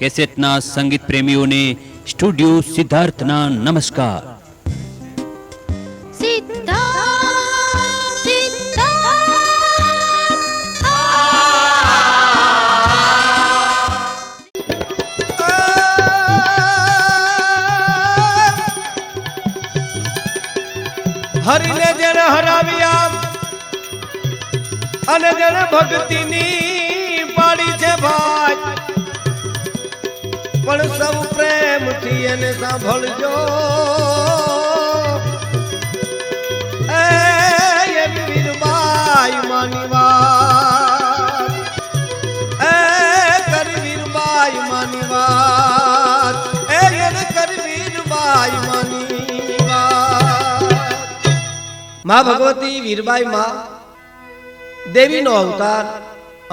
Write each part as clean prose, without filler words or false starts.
કેસેટના સંગીત પ્રેમીઓને સ્ટુડિયો સિદ્ધાર્થના નમસ્કાર. હરિને જેને હરાવ્યા અને જેને ભક્તિની પાડી છે ભાઈ, પણ સૌ પ્રેમથી એને સાંભળજો. એ વીરબાઈ માની વાત, એ કરી વીરબાઈ માની વાત, એ કરી વીરબાઈ માની વાત. માં ભગવતી વીરબાઈ માં દેવીનો અવતાર,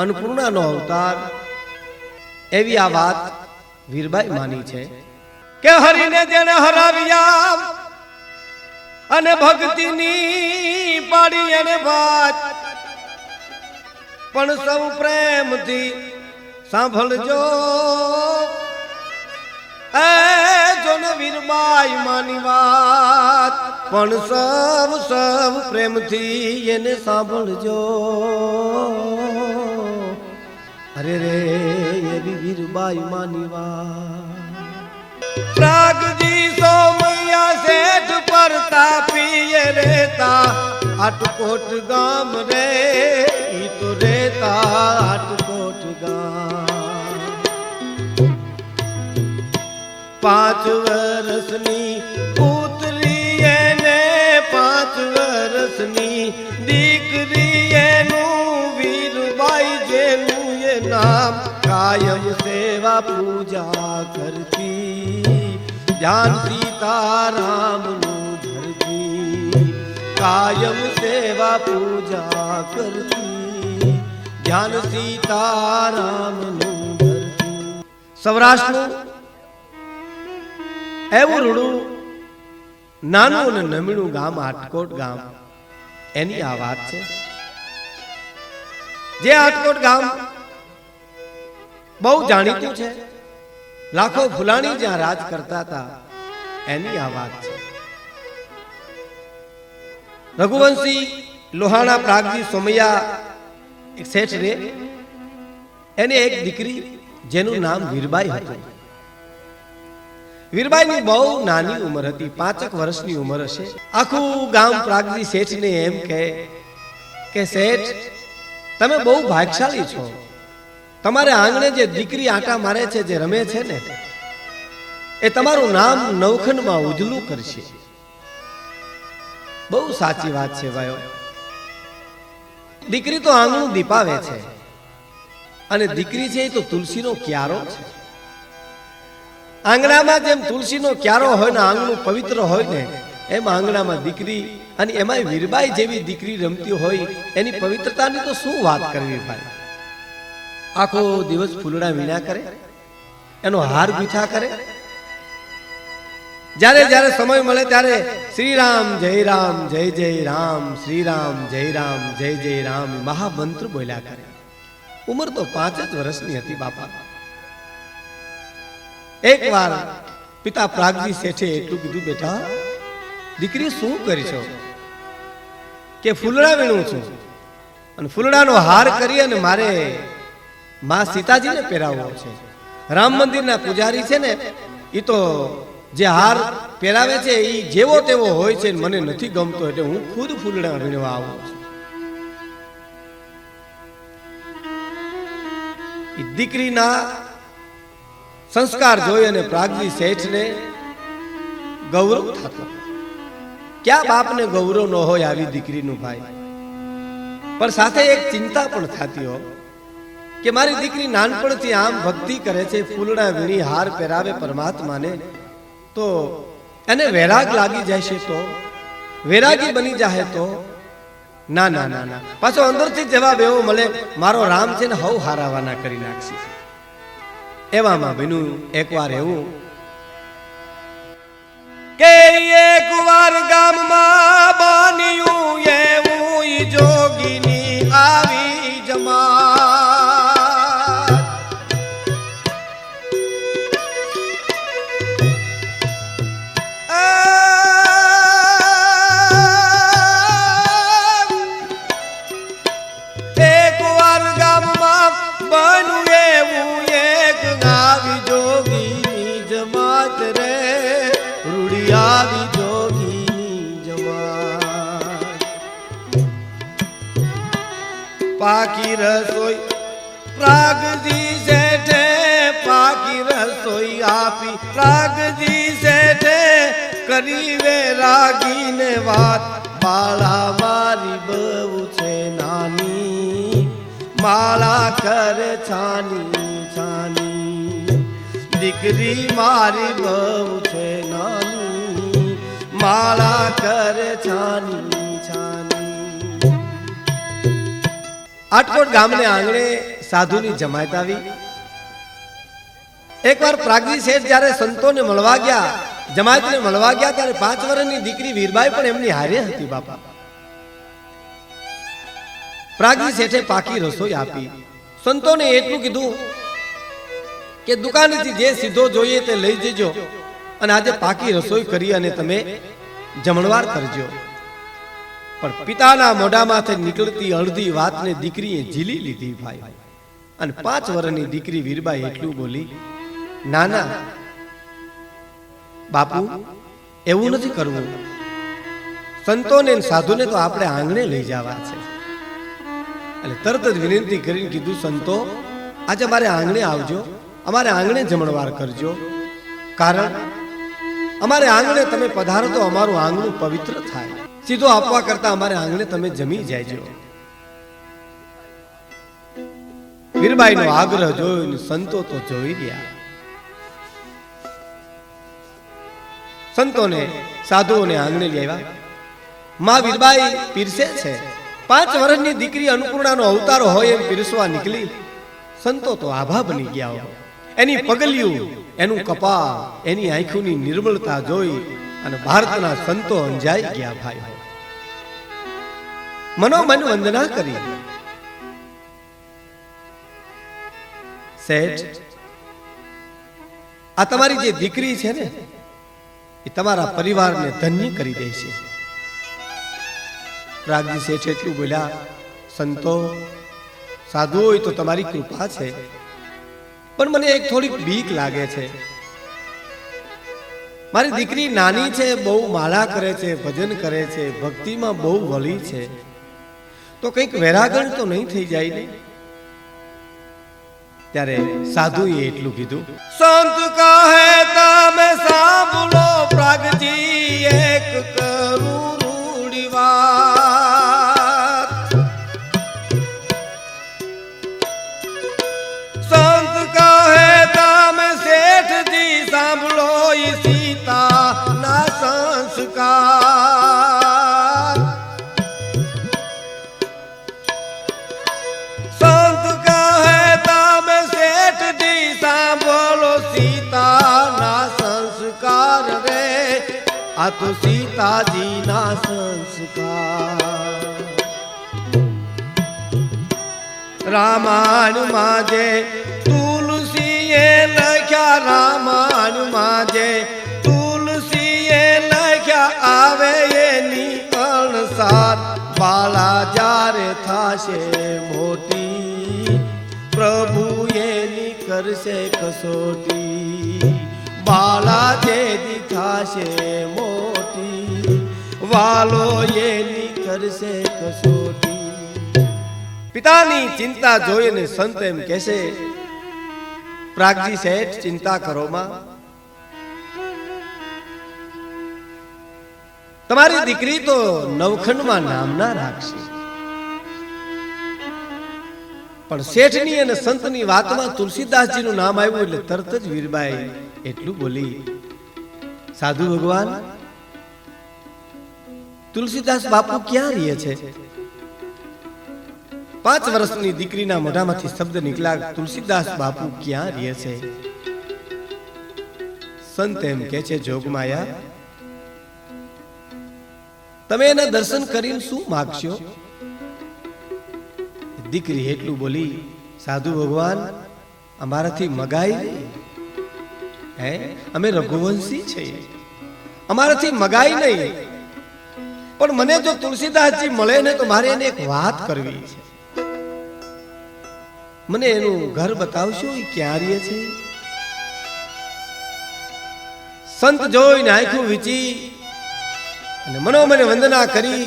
અન્નપૂર્ણાનો અવતાર, એવી આ વાત વીરબાઈ માની છે કે હરિને જેને હરાવ્યા અને ભક્તિની પાડી એને વાત, પણ સૌ પ્રેમથી સાંભળજો. એ જોને વીરબાઈ માની વાત, પણ સૌ પ્રેમથી એને સાંભળજો. અરે રે એવી વીરબાઈ માની વાત. પ્રાગજી સોમૈયા શેઠ પર તાપીએ રેતા આટકોટ ગામ રે, ઈ તો રેતા આટકોટ ગામ. 5 વર્ષની પુત્રી એને, 5 વર્ષની દીકરી એનું, વીરબાઈ જેનું એ નામ. કાયમ સેવા પૂજા કરતી, ધ્યાન સીતારામનું ધરતી. કાયમ સેવા પૂજા કરતી, ધ્યાન સીતારામનું ધરતી. સૌરાષ્ટ્રનું એવું રૂડું નાનું અને નમીણું ગામ આટકોટ ગામ, એની આ વાત છે. જે આટકોટ ગામ બહુ જાણીતું છે, લાખો ફુલાણી જ્યાં રાજ કરતા હતા, એની આ વાત છે. રઘુવંશી લોહાણા પ્રાગજી સોમૈયા એક શેઠ રે, એને એક દીકરી જેનું નામ વીરબાઈ હતું. વીરબાઈની બહુ નાની ઉંમર હતી, 5 વર્ષની ઉંમર હશે. આખું ગામ પ્રાગજી શેઠને એમ કહે કે શેઠ તમે બહુ ભાગ્યશાળી છો, તમારે આંગણે જે દીકરી આટા મારે છે, જે રમે છે ને, એ તમારું નામ નવખંડમાં ઉજળું કરશે. બહુ સાચી વાત છે ભાઈઓ. દીકરી તો આંગણું દીપાવે છે, અને દીકરી છે એ તો તુલસીનો ક્યારો છે. આંગણામાં જેમ તુલસીનો ક્યારો હોય ને, આંગણું પવિત્ર હોય ને, એમ આંગણામાં દીકરી, અને એમાં વીરબાઈ જેવી દીકરી રમતી હોય, એની પવિત્રતાની તો શું વાત કરવી ભાઈ. આખો દિવસ ફૂલડા વીણ્યા કરે, એનો હાર ગૂંથા કરે. જ્યારે જ્યારે સમય મળે ત્યારે શ્રી રામ જય રામ જય જય રામ, શ્રી રામ જય રામ જય જય રામ મહામંત્ર બોલ્યા કરે. ઉંમર તો 5 જ વર્ષની હતી બાપા. એક વાર પિતા પ્રાગજી શેઠે એટલું કીધું, બેટા દીકરી શું કરી છો? કે ફૂલડા વીણું છું, અને ફૂલડાનો હાર કરી અને મારે માં સીતાજીને પહેરાવવો છે. રામ મંદિરના પૂજારી છે ને, એ તો જે હાર પહેરાવે છે એ જેવો તેવો હોય છે, મને નથી ગમતો, એટલે હું ખુદ ફૂલડા વીણવા આવું છું. દીકરીના સંસ્કાર જોઈ અને પ્રાગજી શેઠને ગૌરવ થતો. ક્યાં બાપને ગૌરવ ન હોય આવી દીકરીનું ભાઈ. પણ સાથે એક ચિંતા પણ થતી હોય કે મારી દીકરી નાનપણથી આમ ભક્તિ કરે છે, ફૂલડા વીણી હાર પહેરાવે પરમાત્માને, તો એને વૈરાગ લાગી જશે, તો વૈરાગી બની જાય તો ના ના ના ના. પાછો અંદરથી જવાબ એવો મળે, મારો રામ છે ને હવ હારાવાના કરી નાખશે. એવામાં બન્યું એકવાર એવું કે એકવાર ગામમાં બન્યું એવું જોગીની આવી જમાત. આવી જોગીની જમાય પાકી રસોઈ પ્રાગજી શેઠે પાકી રસોઈ આપી પ્રાગજી શેઠે કરી વે રાગીને વાત બાળા મારી બહુ છે નાની માળા કરે છાની છાની દીકરી મારી બહુ છે નાની માળા કરે છાની છાની આટકોટ ગામને આંગણે સાધુની જમાયત આવી એકવાર પ્રાગજી શેઠ જ્યારે સંતોને મળવા ગયા જમાયતને મળવા ગયા ત્યારે 5 વર્ષની દીકરી વીરબાઈ પણ એમની હારે હતી બાપા પ્રાગજી શેઠે પાકી રસોઈ આપી સંતોને એટલું કીધું કે દુકાનેથી જે સીધો જોઈએ તે લઈ જજો અને આજે પાકી રસોઈ કરી અને તમે જમણવાર કરજો પણ પિતાના મોઢામાંથી નીકળતી અડધી વાતને દીકરીએ ઝીલી લીધી ભાઈ અને 5 વર્ષની દીકરી વીરબાઈ એટલું બોલી નાના બાપુ એવું નથી કરવું સંતોને સાધુને તો આપણે આંગણે લઈ જવા છે એટલે તરત જ વિનંતી કરીને કીધું સંતો આજે અમારે આંગણે આવજો અમારે આંગણે જમણવાર કરજો કારણ અમારે આંગણે તમે પધારો તો અમારું આંગણું પવિત્ર થાય સીધો આપવા કરતા અમારે આંગણે તમે જમી જાયજો વીરબાઈનો આગ્રહ જોઈને સંતો તો જોઈ ગયા સંતોને સાધુઓને આંગણે લઈ આવ્યા માં વીરબાઈ પીરસે છે 5 વર્ષની દીકરી અન્નપૂર્ણાનો અવતાર હોય એમ પીરસવા નીકળી સંતો તો આભા બની ગયા હોય એની પગલિયું એનું કપાળ એની આંખોની નિર્મળતા જોઈ અને ભારતના સંતો અંજાઈ ગયા ભાઈ મનોમન વંદના કરી શેઠ આ તમારી જે દીકરી છે ને એ તમારા પરિવારને ધન્ય કરી દે છે પ્રાગજી શેઠ એટલું બોલ્યા સંતો સાધુ હોય તો તમારી કૃપા છે પણ મને એક થોડીક બીક લાગે છે મારી દીકરી નાની છે બહુ માળા કરે છે ભજન કરે છે ભક્તિમાં બહુ વળી છે તો કંઈક વેરાગણ તો નહીં થઈ જાય ને ત્યારે સાધુએ એટલું કીધું સંત કહે તમે સાંભળો પ્રાગજી એક કરું રૂડી વાત સંત કહે તમે શેઠજી સાંભળો ઈ સીતા ના સંસ્કાર સંત કહે તમે શેઠજી સાંભળો સીતા ના સંસ્કાર રે આ તો સીતાજી ના સંસ્કાર રામાયણ માજે તુલસીએ લખ્યા રામાયણ માજે તુલસીએ લખ્યા આવે એની અણસાર બાળા જ્યારે થાશે મોટી પ્રભુ એની કરશે કસોટી બાળા જેદી થાશે મોટી વાલો એની કરશે કસોટી પિતાની ચિંતા જોઈને સંત એમ કહેશે પ્રાગજી શેઠ ચિંતા કરો માં તમારી દીકરી તો નવખંડમાં નામના રાખશે પણ શેઠની અને સંતની વાતમાં તુલસીદાસજીનું નામ આવ્યું એટલે તરત જ વીરબાઈ એટલું બોલી સાધુ ભગવાન તુલસીદાસ બાપુ ક્યાં રહે છે 5 વર્ષની દીકરીના મોઢામાંથી શબ્દ નીકળ્યા તુલસીદાસ બાપુ ક્યાં રહે છે સંત એમ કહે છે જોગમાયા તમે એના દર્શન કરીને શું માગશો દીકરી એટલું બોલી સાધુ ભગવાન અમારાથી મગાઈ હે અમે રઘુવંશી છીએ અમારાથી મગાઈ નહીં પણ મને જો તુલસીદાસજી મળે ને તો મારે એને એક વાત કરવી છે મને એનું ઘર બતાવશો એ ક્યાં રહે છે સંત જોઈને આંખું વીચી અને મનોમન વંદના કરી,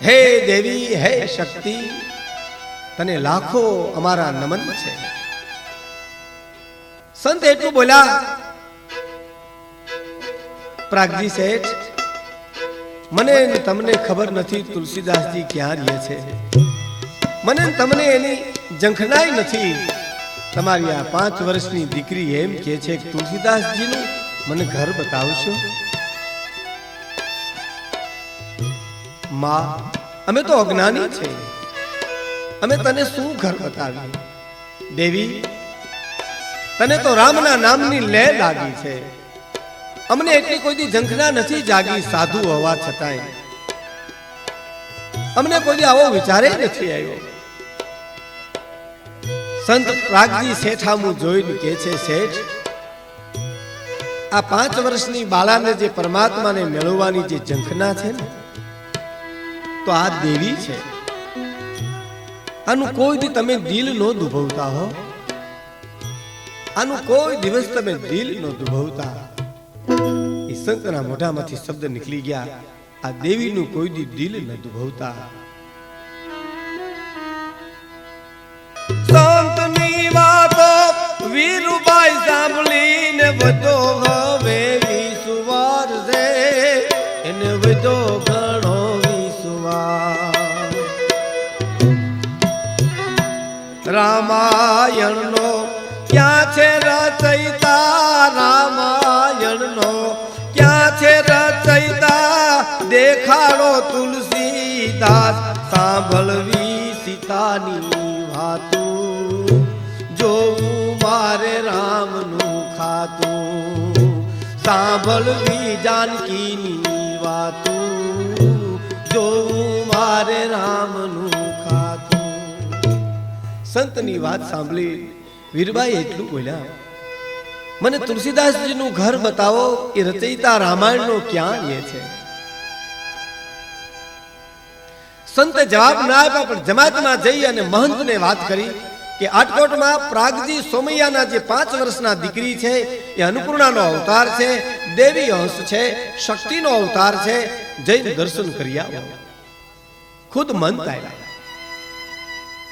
હે દેવી, હે શક્તિ, તને લાખો અમારા નમન છે. સંત એટલું બોલ્યા, પ્રાગજી શેઠ, મને તમને ખબર નથી તુલસીદાસજી ક્યાં રહે છે. મને તમને એની ઝંખનાઈ નથી. તમારી આ 5 વર્ષની દીકરી એમ કહે છે કે તુલસીદાસજીનું મને ઘર બતાવશો? માં, અમે તો અજ્ઞાની છે, અમે તને શું ઘર બતાવીએ? દેવી, તને તો રામના નામની લે લાગી છે. અમને એટલી કોઈ દી ઝંખના નથી જાગી સાધુ હોવા છતાંય. અમને કોઈ દી આવો વિચારે નથી આવ્યો. સંત પ્રાગજી શેઠામું જોઈને કહે છે, શેઠ, આ 5 વર્ષની બાળાને જે પરમાત્માને મેળવવાની જે ઝંખના છે ને, તો આ દેવી છે. આનું કોઈ દી તમે દિલ નો દુભવતા હો. આનું કોઈ દિવસ તમે દિલ નો દુભવતા. એ સંતના મોઢામાંથી શબ્દ નીકળી ગયા, આ દેવીનું કોઈ દી દિલ ન દુભવતા. સંતની વાતો વીરુબાઈ સાંભળીને વધો હવે વિશ્વાસ છે, એને વધો ઘણો વિશ્વાસ. રામાયણનો ક્યાં છે રચયિતા? રામાયણનો ક્યાં છે રચયિતા? દેખાડો તુલસીદાસ, સાંભળવી સીતાની વાતું, જોવું મારે રામનું ખાતું. સાંભળવી જાનકીની વાતું, જોવું મારે રામનું ખાતું. સંતની વાત સાંભળી વીરબાઈ એટલું બોલ્યા, મને તુલસીદાસજીનું ઘર બતાવો. એ રચયિતા રામાયણનો ક્યાં રહે છે? સંતે જવાબ ના આપ્યા, પણ જમાતમાં જઈ અને મહંતને વાત કરી કે આટકોટમાં પ્રાગજી સોમૈયાના જે 5 વર્ષના દીકરી છે, એ અન્નપૂર્ણાનો અવતાર છે, દેવી અંશ છે, શક્તિનો અવતાર છે. જઈને દર્શન કરી આવો. ખુદ મહંત આવ્યા.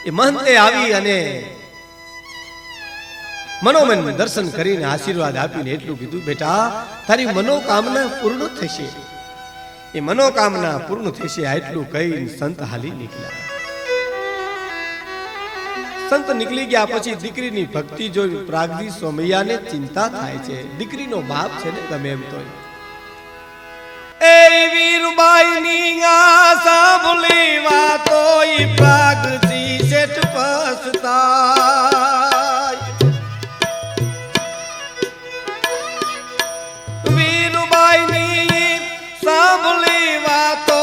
એ મહંતે આવી અને મનોમન દર્શન કરીને આશીર્વાદ આપીને એટલું કીધું, બેટા, તારી મનોકામના પૂર્ણ થશે. એ મનોકામના પૂર્ણ થશે આટલું કહીને સંત હાલી નીકળ્યા. સંત નીકળી ગયા પછી દીકરીની ભક્તિ જોઈ પ્રાગજી સોમૈયાને ચિંતા થાય છે. દીકરીનો બાપ છે ને, ગમે એમ તો. એ વીરબાઈની આ સાંભળી વાતો પ્રાગજી શેઠ પછતાય. વીરબાઈની સાંભળી વાતો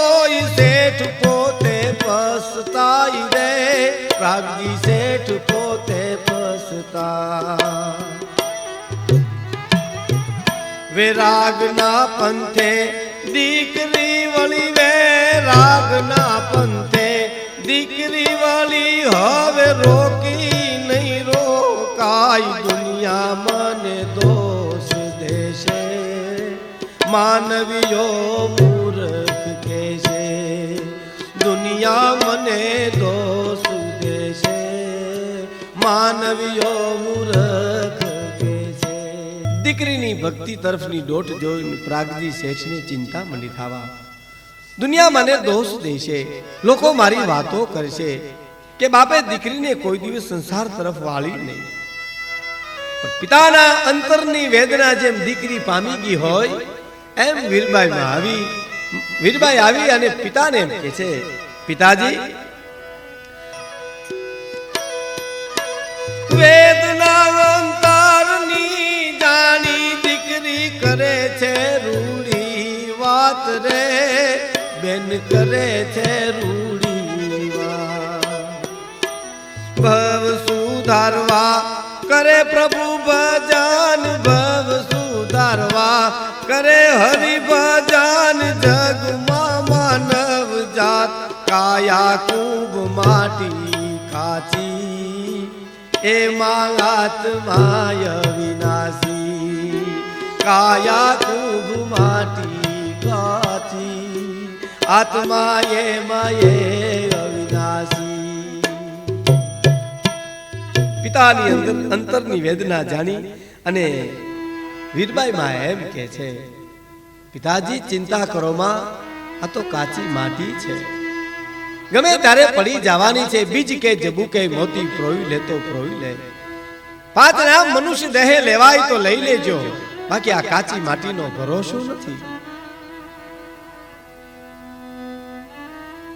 શેઠ પોતે પછતાય રે. પ્રાગજી શેઠ પોતે પછતાય. વેરાગના પંથે દીકરી વળી, વેરાગના પંથે દીકરી વળી, હવે રોકી નહીં રોકાય. દુનિયા મને દોષ દેશે, માનવીઓ મૂર્ખ કહેશે. દુનિયા મને દોષ દેશે, માનવીઓ મૂર્ખ. દીકરીની ભક્તિ તરફની દોટ જોઈને પ્રાગજી શેઠને ચિંતા મંડી થવા. દુનિયા મને દોષ દેશે, લોકો મારી વાતો કરશે કે બાપે દીકરીને કોઈ દિવસ સંસાર તરફ વાળી નહીં. પણ પિતાના અંતરની વેદના જેમ દીકરી પામી ગઈ હોય એમ વીરબાઈ આવી અને પિતાને એમ કહે છે, પિતાજી, વેદના અંતરની જાણી દીકરી કરે છે રૂડી વાત રે. બેન કરે છે રૂડી વાત. ભવ સુધારવા કરે પ્રભુ ભજન, ભવ સુધારવા કરે હરિ ભજન. જગમાં માનવ જાત કાયા કુંભ માટી કાચી, એમાં આત્માય વિનાશી. કાયા કુભ માટી કાચી આત્મા એ માયે અવિનાશી. પિતાની અંતરની વેદના જાણી અને વીરબાઈ માં એમ કે છે, પિતાજી ચિંતા કરો માં, આ તો કાચી માટી છે, ગમે ત્યારે પડી જવાની છે. બીજ કે જબુ કે મોતી પ્રોવી લે તો પ્રોવી લે. 5 નામ મનુષ્ય દેહે લેવાય તો લઈ લેજો, બાકી આ કાચી માટીનો ભરોસો નથી.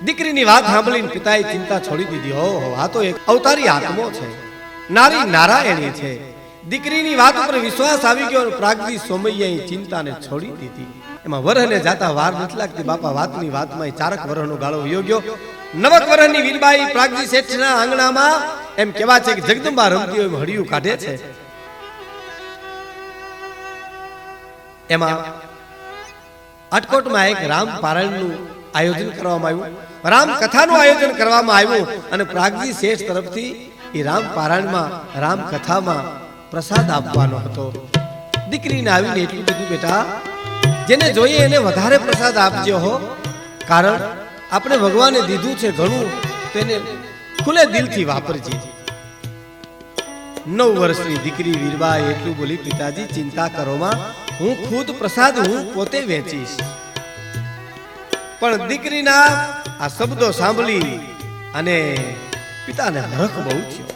દીકરીની વાત સાંભળીને પિતાએ ચિંતા છોડી દીધી. ઓહો, આ તો એક અવતારી આત્મો છે, નારી નારાયણી છે. દીકરીની વાત ઉપર વિશ્વાસ આવી ગયો. પ્રાગજી સોમૈયાએ ચિંતાને છોડી દીધી. એમાં વરહને જાતા વાર નથી લાગતી. બાપા વાતની વાતમાં ચારક વરહનો ગાળો વયો ગયો. 9 વર્ષની વીરબાઈ પ્રાગજી શેઠના આંગણામાં એમ કહેવા છે કે જગદંબા રમતી હોય હળિયું કાઢે છે. એમાં આટકોટમાં એક રામ પારાયણનું આયોજન કરવામાં આવ્યું, રામ કથાનું આયોજન કરવામાં આવ્યું અને પ્રાગજી શેઠ તરફથી એ રામ પારાયણમાં રામ કથામાં પ્રસાદ આપવાનો હતો. દીકરીને આવીને એટલું કીધું, બેટા જેને જોઈએ એને વધારે પ્રસાદ આપજો હો, કારણ આપણે ભગવાને દીધું છે ઘણું, તેને ખુલ્લે દિલથી વાપરજે. 9 વર્ષની દીકરી વીરબાઈ એટલું બોલી, પિતાજી ચિંતા કરોમાં, હું ખુદ પ્રસાદ હું પોતે વેચીશ. પણ દીકરીના આ શબ્દો સાંભળી અને પિતાને હરખ બહુ થયો.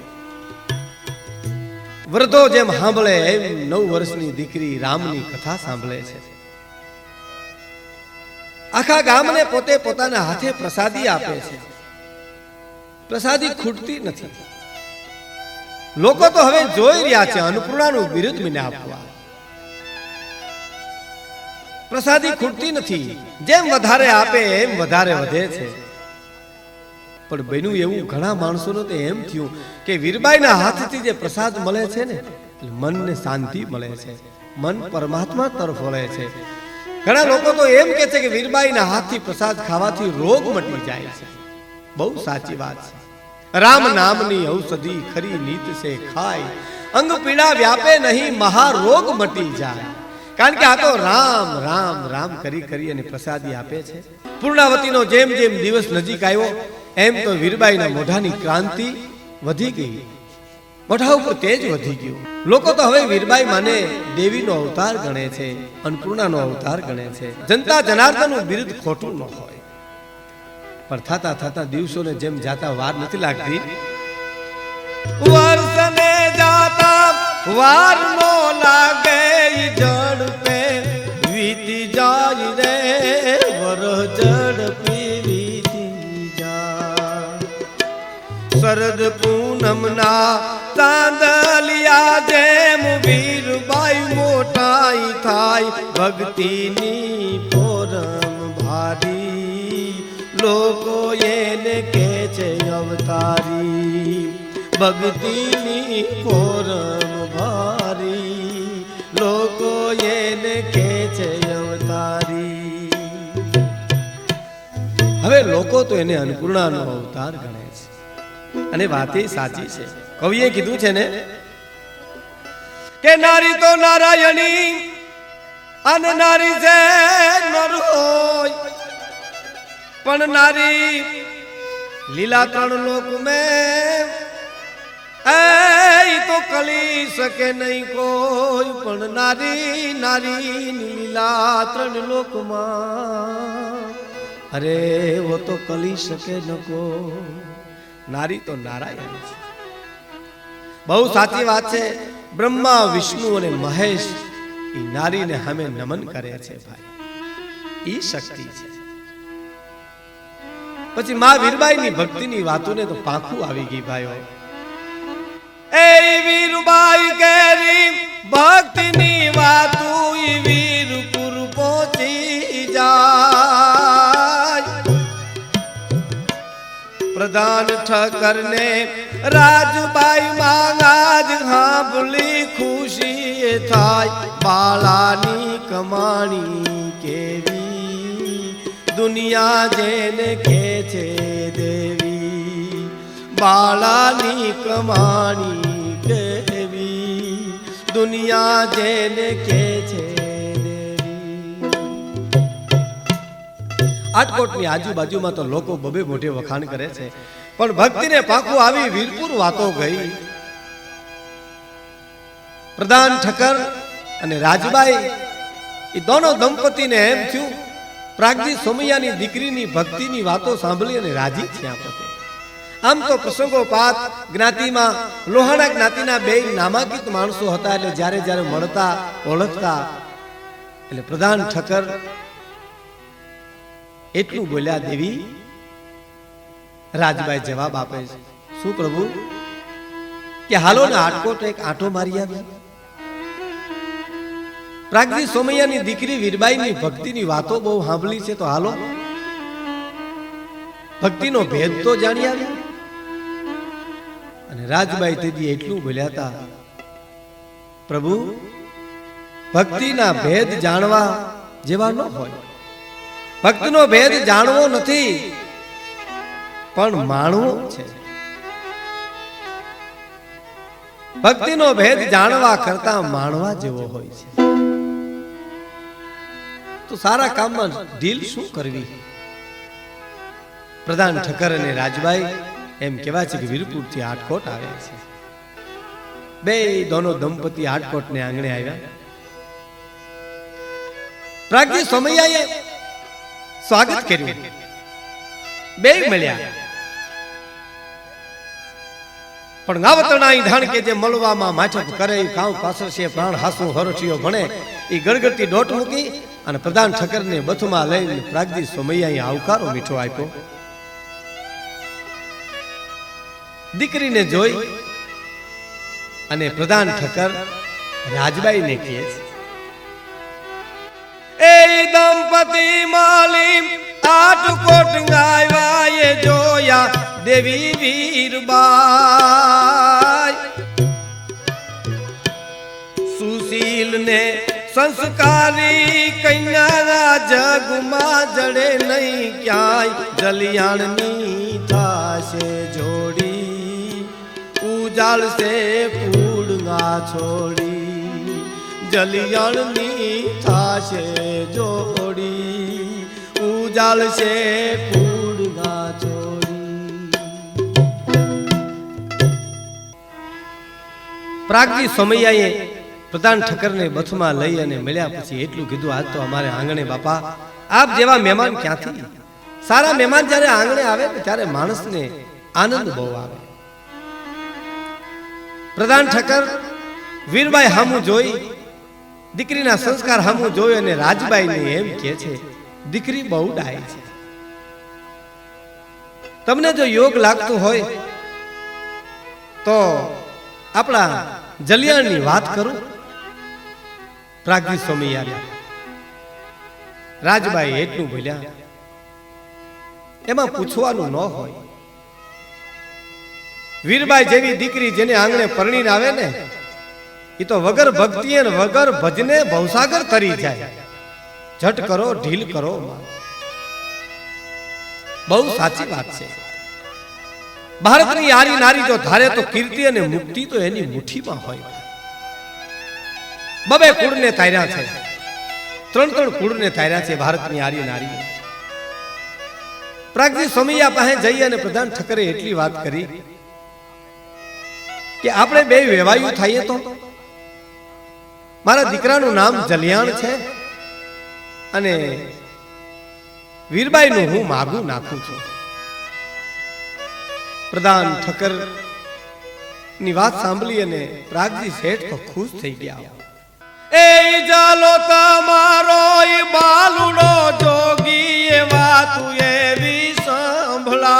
વૃદ્ધો જેમ સાંભળે એમ 9 વર્ષની દીકરી રામની કથા સાંભળે છે. આખા ગામને પોતે પોતાના હાથે પ્રસાદી આપે છે. પ્રસાદી ખૂટતી નથી. લોકો તો હવે જોઈ રહ્યા છે અન્નપૂર્ણાનું બિરુદ મને આપવા. પ્રસાદી ખૂટતી નથી. જેમ વધારે આપે એમ વધારે વધે છે. પણ બન્યું એવું, ઘણા માણસોને તો એમ થયું કે વીરબાઈના હાથથી જે પ્રસાદ મળે છે ને, મનને શાંતિ મળે છે, મન પરમાત્મા તરફ વળે છે. ઘણા લોકો તો એમ કે છે કે વીરબાઈના હાથથી પ્રસાદ ખાવાથી રોગ મટી જાય છે. બહુ સાચી વાત છે. રામ નામની ઔષધિ ખરી નીત સે ખાય, અંગ પીડા વ્યાપે નહીં, મહારોગ મટી જાય. કારણ કે આ તો રામ રામ રામ કરી કરી અને પ્રસાદી આપે છે. પૂર્ણાવતીનો જેમ જેમ દિવસ નજીક આવ્યો એમ તો વીરબાઈના મોઢાની ક્રાંતિ વધી ગઈ, મોઢા ઉપર તેજ વધી ગયું. લોકો તો હવે વીરબાઈ માને દેવીનો અવતાર ગણે છે, અન્નપૂર્ણાનો અવતાર ગણે છે. જનતા જનાર્દનનું બિરુદ ખોટું ન હોય. પણ થતા થતા દિવસોને જેમ જાતા વાર નથી લાગતી. વર્ષને જાતા વાર નો લાગે, ઝડપે વીતી જાય રે વરહ, ઝડપી વીતી જાય. શરદ પૂનમના ચાંદલિયા જેમ વીરબાઈ મોટાઈ થાય, ભક્તિની પોરમ ભારી, લોકો એને કે છે અવતારી. ભક્તિની પોરમ ભારી, લોકો એને કે છે અવતારી. હવે લોકો તો એને અન્નપૂર્ણાનો અવતાર ગણે છે અને વાત એ સાચી છે. કવિએ કીધું છે ને કે નારી તો નારાયણી અને નારી છે નર હોય, પણ નારી લીલા 3 લોક મેં એ તો કલી શકે નહીં કોઈ. પણ નારી નારી લીલા 3 લોકમાં, અરે વો તો કલી શકે ન કો. નારી તો નારાયણ છે. બહુ સાચી વાત છે. બ્રહ્મા વિષ્ણુ અને મહેશ એ નારીને સામે નમન કરે છે ભાઈ, ઈ શક્તિ છે. પછી માં વીરબાઈની ભક્તિની વાતોને તો પાંખું આવી ગઈ ભાઈઓ. એ વીરબાઈ કેરી ભક્તિની વાતો વીરપુર પહોંચી જાય. પ્રધાન ઠક્કરને રાજબાઈ માંગાજ સાંભળી ખુશી થાય. બાળાની કમાણી કેવી, દુનિયા જેને કે છે દેવી. બાળાની કમાણી કેવી, દુનિયા જેને કે છે આટકોટની આજુબાજુમાં તો લોકો બબે મોઢે વખાણ કરે છે, પણ ભક્તિને પાકું આવી વીરપુર વાતો ગઈ. પ્રધાન ઠક્કર અને રાજબાઈ એ દોનો દંપતીને એમ થયું પ્રાગજી સોમૈયાની દીકરીની ભક્તિની વાતો સાંભળી અને રાજી થયા પોતે. આમ તો પ્રસંગોપાત જ્ઞાતિમાં લોહાણા જ્ઞાતિના બે નામાંકિત માણસો હતા, એટલે જ્યારે જ્યારે મળતા ઓળખતા. એટલે પ્રધાન ઠક્કર એટલું બોલ્યા, દેવી. રાજબાઈ જવાબ આપે છે, શું પ્રભુ? કે હાલો ને આટકોટ એક આંટો મારી આવ્યા. પ્રાગજી સોમૈયાની દીકરી વીરબાઈની ભક્તિની વાતો બહુ સાંભળી છે, તો હાલો ભક્તિનો ભેદ તો જાણી આવ્યા. અને રાજબાઈ તેદી એટલું બોલ્યા હતા, પ્રભુ ભક્તિના ભેદ જાણવા જેવા ન હોય. ભક્તિનો ભેદ જાણવો નથી પણ માણવો છે. ભક્તિનો ભેદ જાણવા કરતા માણવા જેવો હોય છે. તો સારા કામમાં ઢીલ શું કરવી? પ્રધાન ઠક્કર અને રાજબાઈ એમ કહેવાય છે કે વીરપુરથી આટકોટ આવ્યા છે. બે દોનો દંપતી આટકોટને આંગણે આવ્યા. પ્રાગજી સોમૈયાએ સ્વાગત કર્યું. બે મળ્યા, પણ ગાવતણા ધાણ કે જે મળવામાં માછપ કરે કાઉ પાછળ છે પ્રાણ હાસુ હરઠિયો ભણે એ ગળગળતી ડોટ મૂકી અને પ્રધાન ઠક્કરને બથમાં લઈને પ્રાગજી સોમૈયાએ આવકારો મીઠો આપ્યો. દીકરીને જોઈ અને પ્રધાન ઠક્કર રાજબાઈને કહે છે, એ દંપતી માલી આટકોટ આવ્યા એ જોયા દેવી વીરબાઈ. સુશીલ ને સંસ્કારી કન્યા જગમાં જડે નહીં ક્યાંય. જલિયાણની થાશે જોડી ઉજાળશે કુળના છોડી. જલિયાણની થાશે જોડી ઉજાળશે કુળના છોડી. પ્રાગજી સોમૈયાએ પ્રધાન ઠક્કરને બથમાં લઈ અને મળ્યા પછી એટલું કીધું, આજ તો અમારે આંગણે બાપા આપ જેવા મહેમાન ક્યાંથી? સારા મહેમાન જ્યારે આંગણે આવે ત્યારે માણસને આનંદ બહુ આવે. પ્રધાન ઠક્કર વીરબાઈ હામું જોઈ, દીકરીના સંસ્કાર હામું જોઈ અને રાજબાઈને એમ કહે છે, દીકરી બહુ ડાય છે. તમને જો યોગ લાગતું હોય તો આપણા જલિયાણની વાત કરું. પ્રાગજી સોમૈયા રાજબાઈ એટલું બોલ્યા, એમાં પૂછવાનું ન હોય. વીરબાઈ જેવી દીકરી જેને આંગણે પરણીને આવે ને એ તો વગર ભક્તિ અને વગર ભજને ભવસાગર તરી જાય. ઝટ કરો ઢીલ કરો, બહુ સાચી વાત છે. ભારતની આરી નારી જો ધારે તો કીર્તિ અને મુક્તિ તો એની મુઠ્ઠીમાં હોય. બબે કુળને તાર્યા છે, ત્રણ કુળને તાર્યા છે ભારતની આરી નારી. પ્રાગજી સોમૈયા પાસે જઈ અને પ્રધાન ઠક્કરે એટલી વાત કરી કે આપણે બે વેવાયું થઈએ તો મારા દીકરાનું નામ જલિયાણ છે અને વીરબાઈનું હું માગું નાખું છું. પ્રધાન ઠક્કર ની વાત સાંભળી અને પ્રાગજી શેઠ તો ખુશ થઈ ગયા. એ જાલો તમારો બાલુડો જોગી એ વાત એવી સાંભળાય.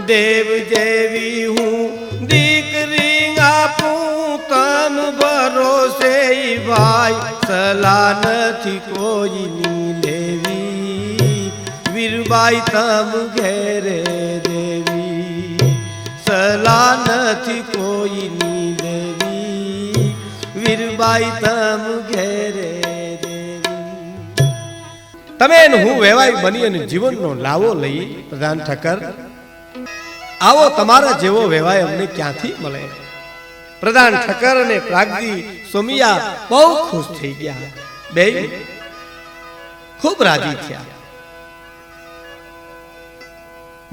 દેવ જેવી હું દીકરી આપું તમ ભરોસે ભાઈ. સલાહ નથી કોઈની લેવી વીરબાઈ તમ ઘેરે દેવી. સલાહ નથી કોઈની લેવી વીરબાઈ તમ ઘેરે દેવી. તમે હું વેવાઈ બની અને જીવનનો લાવો લઈ. પ્રધાન ઠક્કર આવો તમારા જેવો વેવાય અમને ક્યાંથી મળે? પ્રધાન ઠક્કર અને પ્રાગજી સોમૈયા બહુ ખુશ થઈ ગયા. બે ખૂબ રાજી થયા.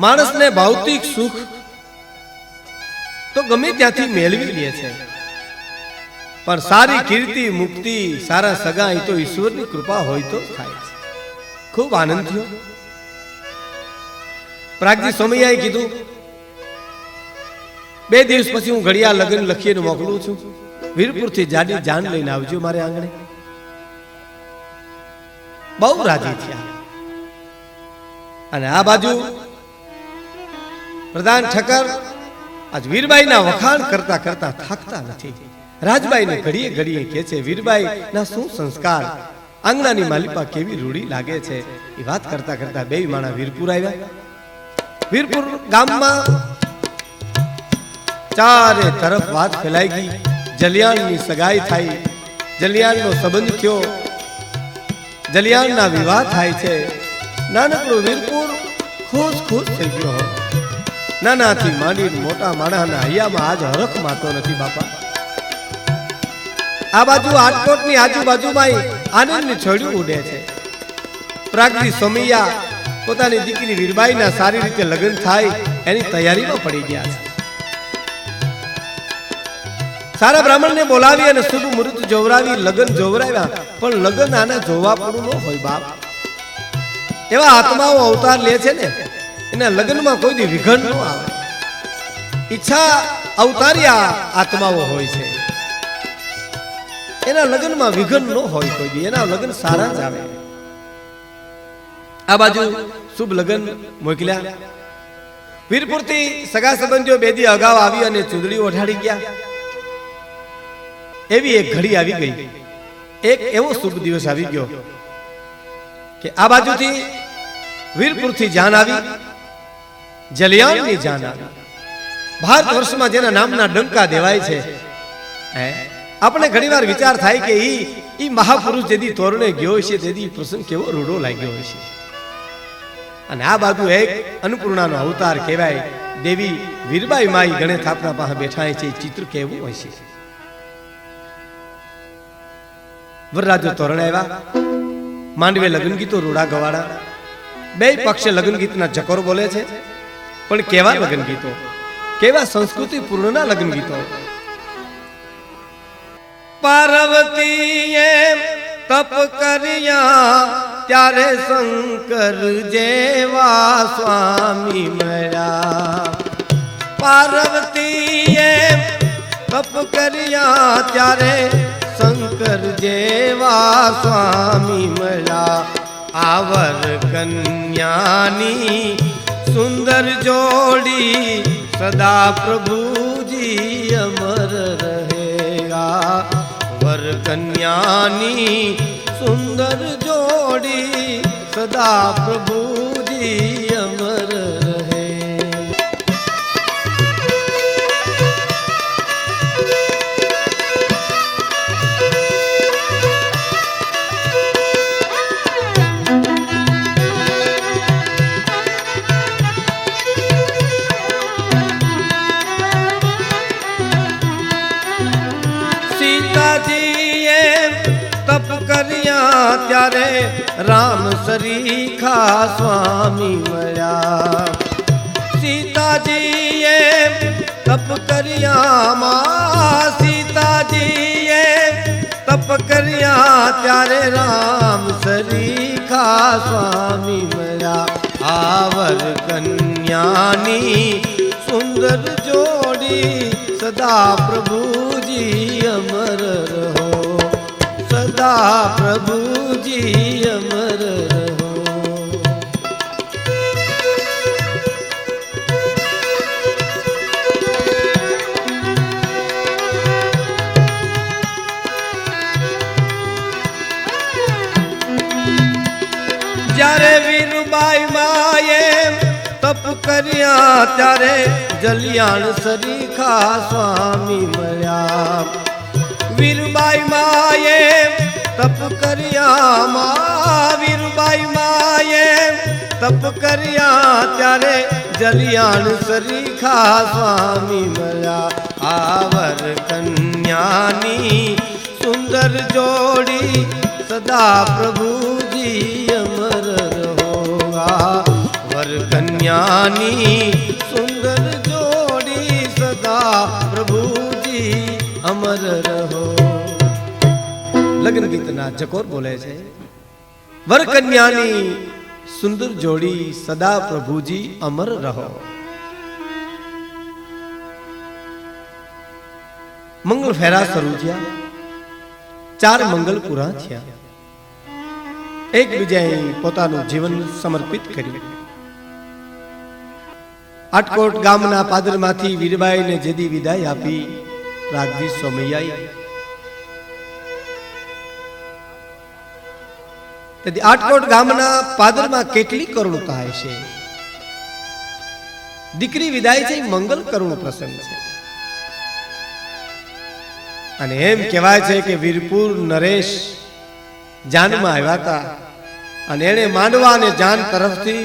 માણસને ભૌતિક સુખ તો ગમે ત્યાંથી મેળવી લે છે, પણ સારી કીર્તિ, મુક્તિ, સારા સગા એ તો ઈશ્વરની કૃપા હોય તો થાય છે. ખૂબ આનંદ થયો. પ્રાગજી સોમૈયાએ કીધું, 2 દિવસ પછી હું ઘડિયા લગ્ન લખીને મોકલું છું, વીરપુરથી જાડી જાન લઈને આવજો મારે આંગણે. બહુ રાજી થયા. અને આ બાજુ પ્રધાન ઠક્કર આજ વીરબાઈના વખાણ કરતા કરતા થાકતા નથી. રાજબાઈને ઘડીએ ઘડીએ કહે છે, વીરબાઈ ના શું સંસ્કાર, આંગણાની માલિપા કેવી રૂડી લાગે છે. એ વાત કરતા કરતા 2 માણા વીરપુર આવ્યા. વીરપુર ગામમાં ચારે તરફ વાત ફેલાઈ ગઈ. જલિયાણની સગાઈ થાય, જલિયાણનો સંબંધ થયો, જલિયાણના વિવાહ થાય છે. નાનકડું વીરપુર ખુશ ખુશ થઈ ગયો. નાનાથી માંડીને મોટા માણસના હૈયામાં આજ હરખ માતો નથી બાપા. આ બાજુ રાજકોટની આજુબાજુમાં આનંદની છોડ્યું ઉડે છે. પ્રાગજી સોમૈયા પોતાની દીકરી વીરબાઈના સારી રીતે લગ્ન થાય એની તૈયારીમાં પડી ગયા છે. સારા બ્રાહ્મણને બોલાવી અને શુભ મુહૂર્ત જોવરાવી લગ્ન જોવરાવ્યા, પણ લગ્ન આને જોવા પૂરું ન હોય બાપ. એવા આત્માઓ અવતાર લે છે ને, એના લગ્નમાં કોઈ દી વિઘન ન આવે. ઈચ્છા અવતાર્યા આત્માઓ હોય છે, એના લગ્નમાં વિઘન ન હોય કોઈ દી, એના લગ્ન સારા જ આવે. આ બાજુ શુભ લગ્ન મોકલ્યા. વીરપુરથી સગા સંબંધીઓ 2 દી અગાઉ આવી અને ચૂંદડી ઓઢાડી ગયા. એવી એક ઘડી આવી ગઈ, એક એવો શુભ દિવસ આવી ગયો કે આ બાજુથી વીરપુરથી જાન આવી, જલિયાણની જાન આવી. ભારત વર્ષમાં જેના નામના ડંકા દેવાય છે, આપણે ઘણીવાર વિચાર થાય કે ઈ મહાપુરુષ જેદી તોરણે ગયો છે તેદી પ્રસંગ કેવો રૂડો લાગ્યો હશે. અને આ બાજુ એક અન્નપૂર્ણાનો અવતાર કહેવાય દેવી વીરબાઈ માઈ ગણે થાપના પાસે બેઠા છે. ચિત્ર કેવું હશે. વરરાજો તોરણે આવ્યા. માંડવે લગ્ન ગીતો, રૂડા ગવાડા, 2 પક્ષે લગ્ન ગીતના જકોર બોલે છે. પણ કેવા લગ્ન ગીતો, કેવા સંસ્કૃતિ પૂર્ણના લગ્ન ગીતો. પાર્વતીએ તપ કર્યા ત્યારે શંકર જેવા સ્વામી મળ્યા. પાર્વતીએ તપ કર્યા ત્યારે શંકર જેવા સ્વામી મળ્યા. આવર કન્યાની સુંદર જોડી સદા પ્રભુજી અમર રહેગા. વર કન્યાની સુંદર જોડી સદા પ્રભુજી અમર રહે. તપ કર્યા ત્યારે રામ સરીખા સ્વામી મળ્યા. સીતાજીએ તપ કર્યા માં, સીતાજીએ તપ કર્યા ત્યારે રામ સરીખા સ્વામી મળ્યા. આવર કન્યાની સુંદર જોડી સદા પ્રભુજી અમર રહો. સદા પ્રભુજી અમર રહો. જ્યારે વીરબાઈ માએ તપ કર્યા ત્યારે જલિયાણ સરીખા સ્વામી મળ્યા. વીરબાઈ માએ તપ કર્યા માં, વીરબાઈ માએ તપ કર્યા ત્યારે જલિયાણ સરીખા સ્વામી મળ્યા. આવર કન્યાની સુંદર જોડી સદા પ્રભુજી કન્યાની સુંદર જોડી સદા પ્રભુજી અમર રહો. લગ્ન ગીતના જકોર બોલે છે, વર કન્યાની સુંદર જોડી સદા પ્રભુજી અમર રહો. મંગળ ફેરા શરૂ થયા, 4 મંગલ પૂરા થયા. એકબીજાએ પોતાનું જીવન સમર્પિત કર્યું. આટકોટ ગામના પાદરમાંથી વીરબાઈને જેદી વિદાય આપી પ્રાગજી સોમૈયાએ, તેથી આટકોટ ગામના પાદરમાં કેટલી કરુણતા હશે. દીકરી વિદાય છે, મંગલ કરુણ પ્રસંગ છે. અને એમ કહેવાય છે કે વીરપુર નરેશ જાનમાં આવ્યા હતા અને એને માંડવા અને જાન તરફથી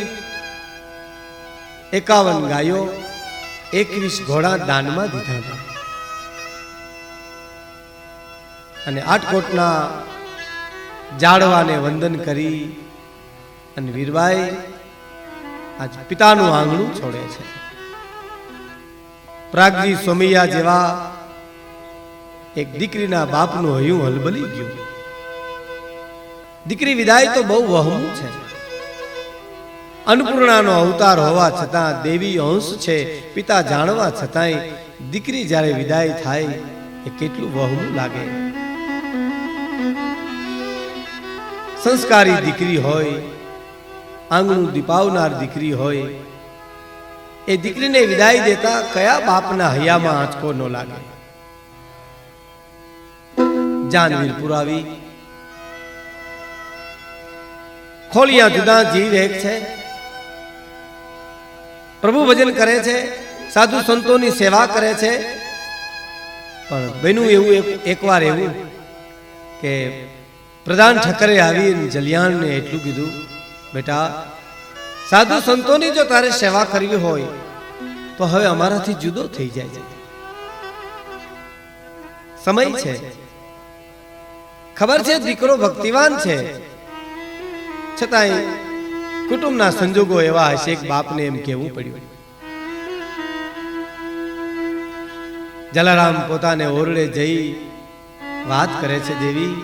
51 ગાયો 21 ઘોડા દાનમાં દીધા હતા. અને આટકોટના જાડવાને વંદન કરી અને વીરબાઈ આજ પિતાનું આંગણું છોડે છે. પ્રાગજી સોમૈયા જેવા એક દીકરીના બાપનું હૈયું હલબલી ગયું. દીકરી વિદાય તો બહુ વહમું છે. અન્નપૂર્ણાનો અવતાર હોવા છતાં દેવી અંશ છે, પિતા જાણવા છતાંય દીકરી જ્યારે વિદાય થાય એ કેટલું વહમું લાગે. સંસ્કારી દીકરી હોય, આંગણું દીપાવનાર દીકરી હોય, એ દીકરીને વિદાય દેતા કયા બાપના હૈયામાં આંચકો ન લાગે. જાનવીર પુરાવી ખોલિયા જુદા જીવ એક છે, પ્રભુ ભજન કરે છે, સાધુ સંતોની સેવા કરે છે. પણ બન્યું એવું એકવાર એવું કે પ્રધાન ઠક્કરે આવીને જલિયાણને એટલું કીધું, બેટા સાધુ સંતોની જો તારે સેવા કરવી હોય તો હવે અમારાથી જુદો થઈ જાય છે. સમય છે, ખબર છે દીકરો ભક્તિવાન છે, છતાંય કુટુંબના સંજોગો એવા હશે કે બાપને એમ કહેવું પડ્યું. જલારામ પોતાને ઓરડે જઈ વાત કરે છે, દેવી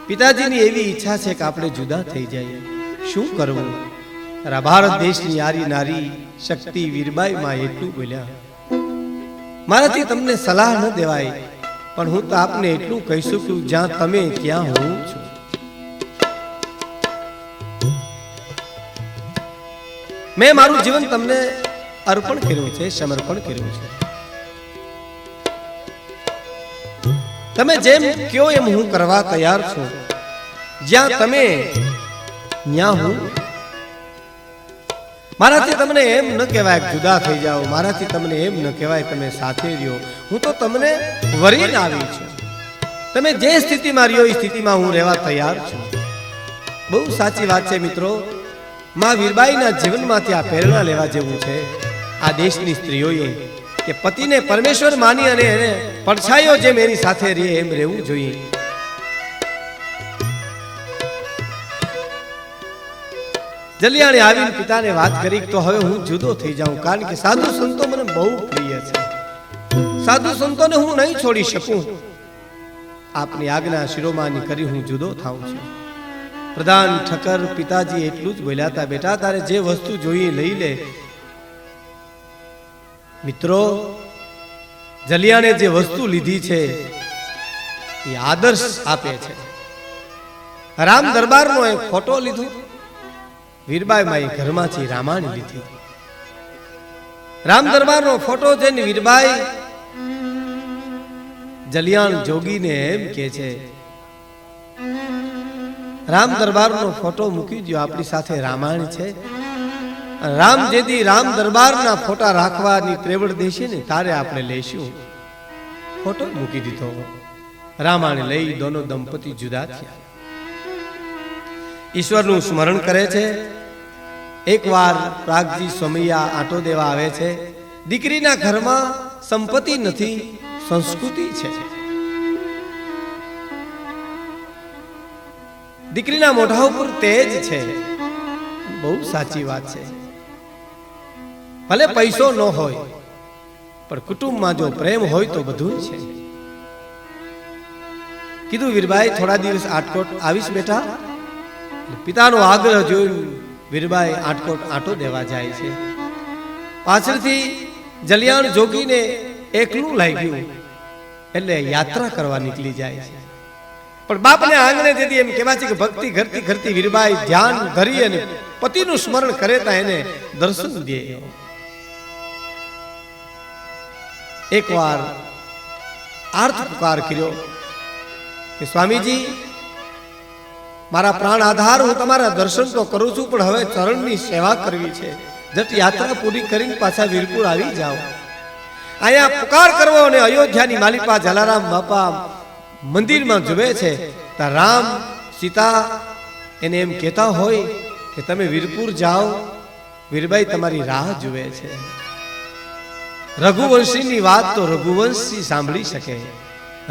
પિતાજીની એવી ઈચ્છા છે કે આપણે જુદા થઈ જાય, શું કરવું? તારા ભારત દેશની આરી નારી શક્તિ વીરબાઈ માં એટલું બોલ્યા, મારાથી તમને સલાહ ન દેવાય, પણ હું તો આપને એટલું કહી શકું, જ્યાં તમે ત્યાં હું છું. મેં મારું જીવન તમને અર્પણ કર્યું છે, સમર્પણ કર્યું છે. તમે જેમ કયો એમ હું કરવા તૈયાર છું. જ્યાં તમે ત્યાં હું. મારાથી તમને એમ ન કહેવાય જુદા થઈ જાઓ, મારાથી તમને એમ ન કહેવાય તમે સાથે રહ્યો. હું તો તમને વરીને આવી છું. તમે જે સ્થિતિમાં રહ્યો એ સ્થિતિમાં હું રહેવા તૈયાર છું. બહુ સાચી વાત છે મિત્રો. માં વીરબાઈના જીવનમાંથી આ પ્રેરણા લેવા જેવું છે. આ દેશની સ્ત્રીઓએ કે પતિને પરમેશ્વર માની અને એને પડછાયો જેમ એની સાથે રહે એમ રહેવું જોઈએ. જલિયાણે આવીને પિતાને વાત કરી તો હવે હું જુદો થઈ જાઉં, કારણ કે સાધુ સંતો મને બહુ પ્રિય છે. સાધુ સંતોને હું નહીં છોડી શકું. આપની આજ્ઞા શિરોમાની કરી હું જુદો થાઉં છું. પ્રધાન ઠક્કર પિતાજી એટલું જ બોલ્યા હતા, બેટા તારે જે વસ્તુ જોઈએ લઈ લે. મિત્રો, જલિયાણે જે વસ્તુ લીધી છે એ આદર્શ આપે છે. રામ દરબારનો એક ફોટો લીધો, વીરબાઈ માઈ ઘરમાંથી રામાયણ લીધી. રામ દરબારનો ફોટો જોઈને વીરબાઈ જલિયાણ જોગીને એમ કે છે, રામ દરબારનો ફોટો મૂકી દો, આપણી સાથે રામાયણ છે. રામ જેદી રામ દરબારના ફોટા રાખવાની ત્રેવડ દેશે ને તારે આપણે લઈશું. ફોટો મૂકી દીધો. રામાયણ લઈ દોનો દંપતી જુદા થયા. ઈશ્વરનું સ્મરણ કરે છે. એકવાર પ્રાગજી સોમૈયા આંટો દેવા આવે છે. દીકરીના ઘરમાં સંપત્તિ નથી, સંસ્કૃતિ છે. દીકરીના મોઢા ઉપર તેજ છે. બહુ સાચી વાત છે. ભલે પૈસો ન હોય પણ કુટુંબમાં જો પ્રેમ હોય તો બધું છે. કીધું વીરબાઈ થોડા દિવસ આટકોટ આવીશ બેટા. પિતાનો આગ્રહ જોઈને વીરબાઈ આટકોટ આંટો દેવા જાય છે. પાછળથી જલિયાણ જોગીને એકલું લાગ્યું એટલે યાત્રા કરવા નીકળી જાય છે. પણ બાપને આંગણે જેથી એમ કહેવાય છે કે ભક્તિ કરતી કરતી વીરબાઈ ધ્યાન ધરી અને પતિનું સ્મરણ કરે તા એને દર્શન દે. એકવાર આર્ત પુકાર કર્યો કે સ્વામીજી, મારા પ્રાણ આધાર, હું તમારા દર્શન તો કરું છું પણ હવે ચરણની સેવા કરવી છે. જટ યાત્રા પૂરી કરીને પાછા વીરપુર આવી જાઓ. અહીંયા પુકાર કરવો અને અયોધ્યાની માલિપા જલારામ બાપા મંદિરમાં જુએ છે તો રામ સીતા એને એમ કહેતા હોય કે તમે વીરપુર જાઓ, વીરબાઈ તમારી રાહ જુએ છે. રઘુવંશીની વાત તો રઘુવંશી સાંભળી શકે.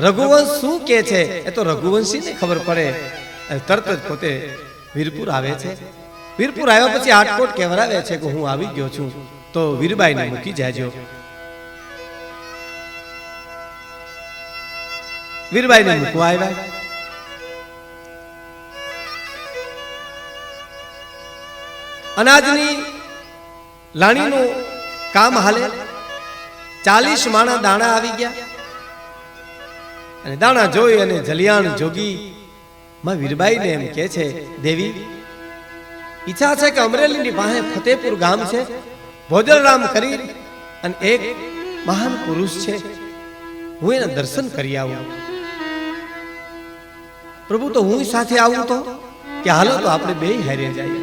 રઘુવંશ શું કહે છે એ તો રઘુવંશીને ખબર પડે. તરત જ પોતે વીરપુર આવે છે. વીરપુર આવ્યા પછી આટકોટ કહેવરાવે છે કે હું આવી ગયો છું, તો વીરબાઈને મૂકી જાજો. વીરબાઈને મૂકવા આવ્યા. અનાજની લાણીનું કામ હાલે. 40 માણા દાણા આવી ગયા અને દાણા જોઈ અને જલિયાણ જોગી માં વીરબાઈને એમ કહે છે, દેવી ઈચ્છા છે કે અમરેલીની પાસે ફતેપુર ગામ છે, ભોજલરામ કરી અને એક મહાન પુરુષ છે, હું એના દર્શન કરી આવું. પ્રભુ તો હું સાથે આવું તો કે હાલો તો આપણે બે હારે જઈએ.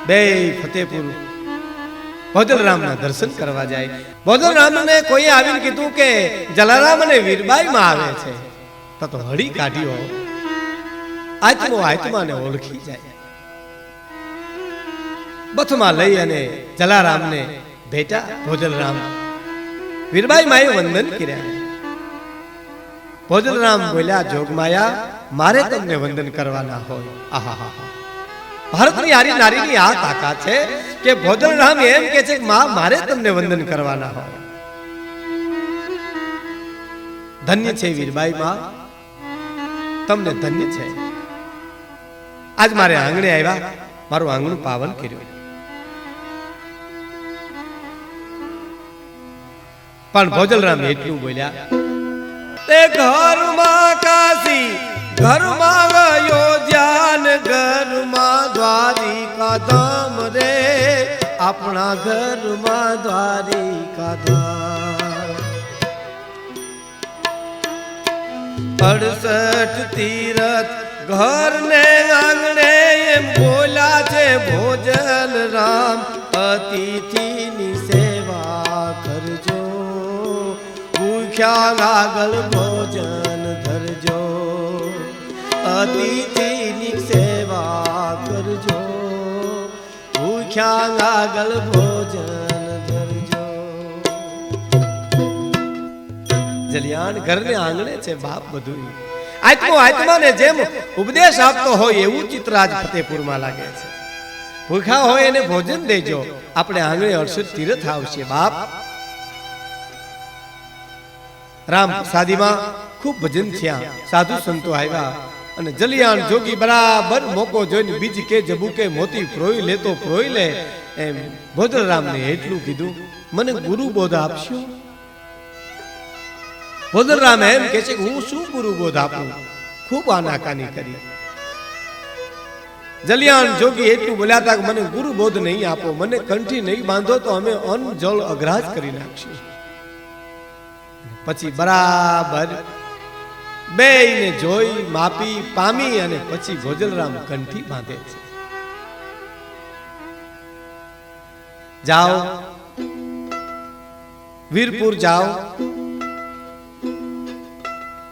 બે ફતેપુર ભોજલરામના દર્શન કરવા જાય. ભોજલરામને કોઈ આવીને કીધું કે જલારામ અને વીરબાઈ માં આવે છે તો હળી કાઢ્યો. આત્મો આત્માને ઓળખી જાય. બથમાં લઈ અને જલારામને ભેટા. ભોજલરામ વીરબાઈ માએ વંદન કર્યા. ભોજલરામ બોલ્યા, જોગમાયા મારે તમને વંદન કરવાના હોય. આહા, ભારતની આરી નારીની આ તાકાત છે કે ભોજલરામ એમ કે છે કે માં મારે તમને વંદન કરવાના હોય. ધન્ય છે વીરબાઈ માં, તમને ધન્ય છે. આજ મારે આંગણે આવ્યા, મારું આંગણું પાવન કર્યું. પણ ભોજલરામ એટલું બોલ્યા, તે ઘરમાં કાશી, ઘરમાં અયોધ્યા, ઘરમાં દ્વારિકા ધામ રે, આપણા ઘરમાં દ્વારિકા ધામ. 68 તીરથ ઘર ને આંગણે એમ બોલ્યા છે ભોજલરામ, અતિથિની સેવા કરજો, ભૂખ્યા આગળ ભોજન ધરજો, અતિથિની સેવા કરજો, ભૂખ્યા આગળ ભોજન ધરજો. જલિયાણ ઘરને આંગણે છે બાપ બધું. આત્મો આત્માને જેમ ઉપદેશ આપતો હોય એવું ચિત્ર આજ ફતેપુરમાં લાગે છે. ભૂખા હોય એને ભોજન દેજો. આપણે આંગણે 68 તીરથ આવશે બાપ. રામ પ્રસાદીમાં ખૂબ ભજન થયા, સાધુ સંતો આવ્યા અને જલિયાણ જોગી બરાબર મોકો જોઈને બીજ કે જબુ કે મોતી પ્રોઈ લે તો પ્રોઈ લે એમ ભોજલરામને એટલું કીધું, મને ગુરુ બોધ આપશો? ભોજલરામ એમ કે છે કે હું શું ગુરુ બોધ આપું? ખૂબ આનાકાની કરી. જલિયાણ જોગી એટલું બોલ્યા હતા કે મને ગુરુ બોધ નહીં આપો, મને કંઠી નહીં બાંધો તો અમે અન્ન જળ અઘરાજ કરી નાખશું. પછી બરાબર બેયને જોઈ માપી પામી અને પછી ભોજલરામ કંઠી બાંધે છે. જાઓ વીરપુર જાઓ,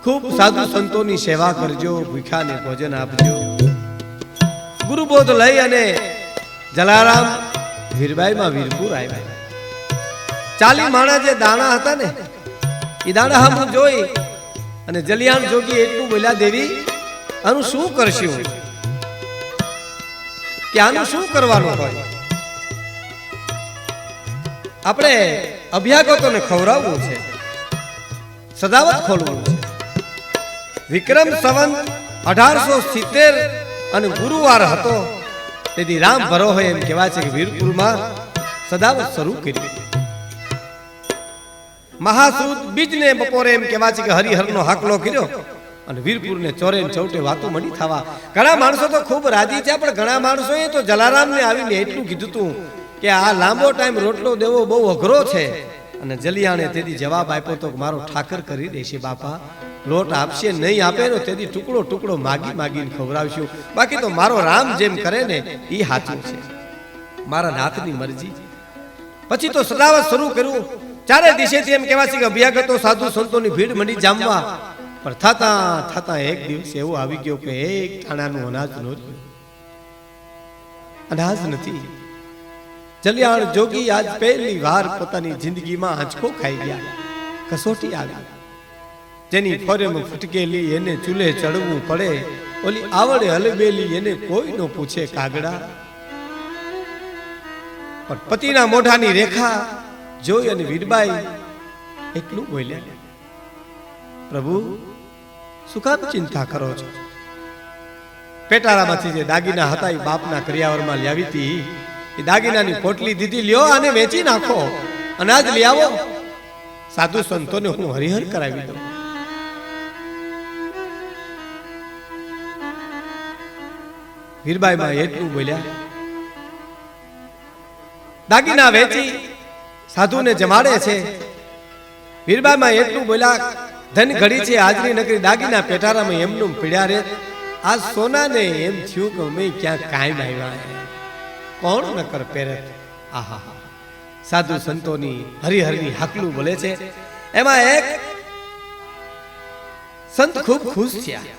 ખૂબ સાધુ સંતોની સેવા કરજો, ભૂખ્યાને ભોજન આપજો. ગુરુબોધ લઈ અને જલારામ વીરબાઈમાં વીરપુર આવ્યા. 40 માણા જે દાણા હતા ને એ દાણા હમ જોઈ અને જલિયાણ જોગી એટલું બોલ્યા, દેવી આનું શું કરશું? કે આનું શું કરવાનું હોય? આપણે અભ્યાગતોને ખવડાવવું છે, સદાવત ખોલવું છે. વિક્રમ સંવત 1870 અને ગુરુવાર હતો તેથી રામ ભરો હોય એમ કહેવાય છે કે વીરપુરમાં સદાવત શરૂ કરી. મહાસુદ બીજને બપોરે એમ કહેવાય છે કે હરિહરનો હાકલો કર્યો અને વીરપુરને ચોરે ને ચૌટે વાતો મળી થવા. ઘણા માણસો તો ખૂબ રાજી છે, પણ ઘણા માણસોએ તો જલારામને આવીને એટલું કીધું હતું કે આ લાંબો ટાઈમ રોટલો દેવો બહુ અઘરો છે. અને જલિયાણે તેથી જવાબ આપ્યો તો મારો ઠાકર કરી દેશે બાપા, લોટ આપશે નહીં આપે ને તેથી ટુકડો ટુકડો માગી માગીને ખવડાવશું, બાકી તો મારો રામ જેમ કરે ને એ સાચું છે, મારા નાથની મરજી. પછી તો સદાવત શરૂ કર્યું. ચારે દિશેથી એમ કહેવાય છે કે અભ્યાગતો સાધુ સંતોની ભીડ મંડી જામવા. પણ થતા થતા એક દિવસ એવો આવી ગયો કે એક ઠાણાનું અનાજ નહોતું, અનાજ નથી. જલિયાણ જોગી આજ પહેલી વાર પોતાની જિંદગીમાં આંચકો ખાઈ ગયા. કસોટી આવી. જેની ફોરેમાં ફટકેલી એને ચૂલે ચડવું પડે, ઓલી આવડે હલબેલી એને કોઈ ન પૂછે કાગડા. પણ પતિના મોઢાની રેખા જોઈ અને વીરબાઈ એટલું બોલ્યા, પ્રભુ શું કામ ચિંતા કરો છો? પેટારામાંથી જે દાગીના હતા એ બાપના કરિયાવરમાં લાવી હતી, એ દાગીનાની પોટલી દીધી, લ્યો અને વેચી નાખો, અનાજ લઈ આવો, સાધુ સંતોને હું હરિહર કરાવી દઉં. વીરબાઈ માં એટલું બોલ્યા. દાગીના વેચી સાધુને જમાડે છે. વીરબાઈ માં એટલું બોલ્યા, ધન ઘડી છે આજની નગરી, દાગીના પેટારામાં એમનું પીડ્યા રે. આ સોનાને એમ થયું કે અમે ક્યાં કાયમ આવ્યા, કોણ નકર પહેરે. આહા, સાધુ સંતોની હરિહરની હાકલું બોલે છે. એમાં એક સંત ખૂબ ખુશ થયા.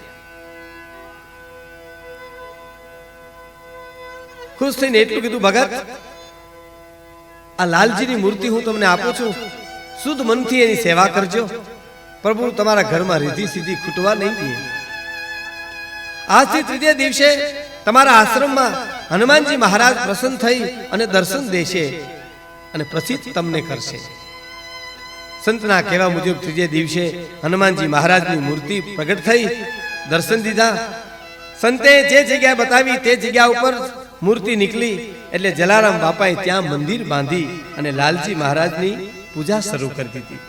ખુશ થઈને એટલું કીધું, ભગત આ લાલજીની મૂર્તિ હું તમને આપું છું, શુદ્ધ મનથી એની સેવા કરજો, પ્રભુ તમારા ઘરમાં રીધી સીધી ખૂટવા નહીં દે. આજથી ત્રીજે દિવસે તમારા આશ્રમમાં હનુમાનજી મહારાજ પ્રસન્ન થઈ અને દર્શન દેશે અને પ્રસિદ્ધ તમને કરશે. સંતના કહેવા મુજબ ત્રીજે દિવસે હનુમાનજી મહારાજની મૂર્તિ પ્રગટ થઈ, દર્શન દીધા. સંતે જે જગ્યા બતાવી તે જગ્યા ઉપર મૂર્તિ નીકળી એટલે જલારામ બાપાએ ત્યાં મંદિર બાંધી અને લાલજી મહારાજની પૂજા શરૂ કરી દીધી.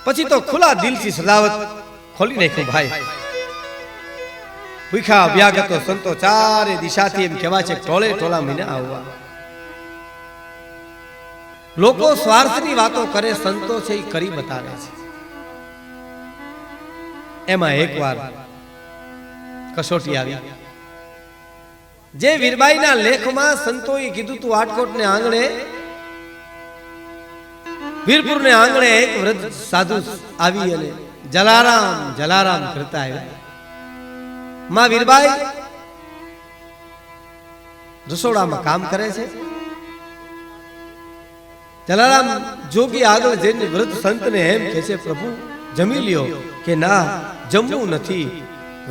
પછી તો ખુલ્લા દિલથી સદાવત ખોલી નાખ્યું. ભાઈ ભૂખા અભ્યાગતો સંતો ચારે દિશાથી એમ કહેવાય છે ટોળે ટોળા મીના આવવા. લોકો સ્વાર્થની વાતો કરે, સંતો છે એ કરી બતાવે છે. એમાં એકવાર કસોટી આવી. જે વીરબાઈના લેખમાં સંતોએ કીધું તું આટકોટને આંગણે, વીરપુરને આંગણે એક વૃદ્ધ સાધુ આવી અને જલારામ જલારામ કરતા આવ્યા. માં વીરબાઈ રસોડામાં કામ કરે છે. જલારામ જોગી આગળ જઈને વૃદ્ધ સંતને એમ કહે છે, પ્રભુ જમી લ્યો. કે ના, જમવું નથી,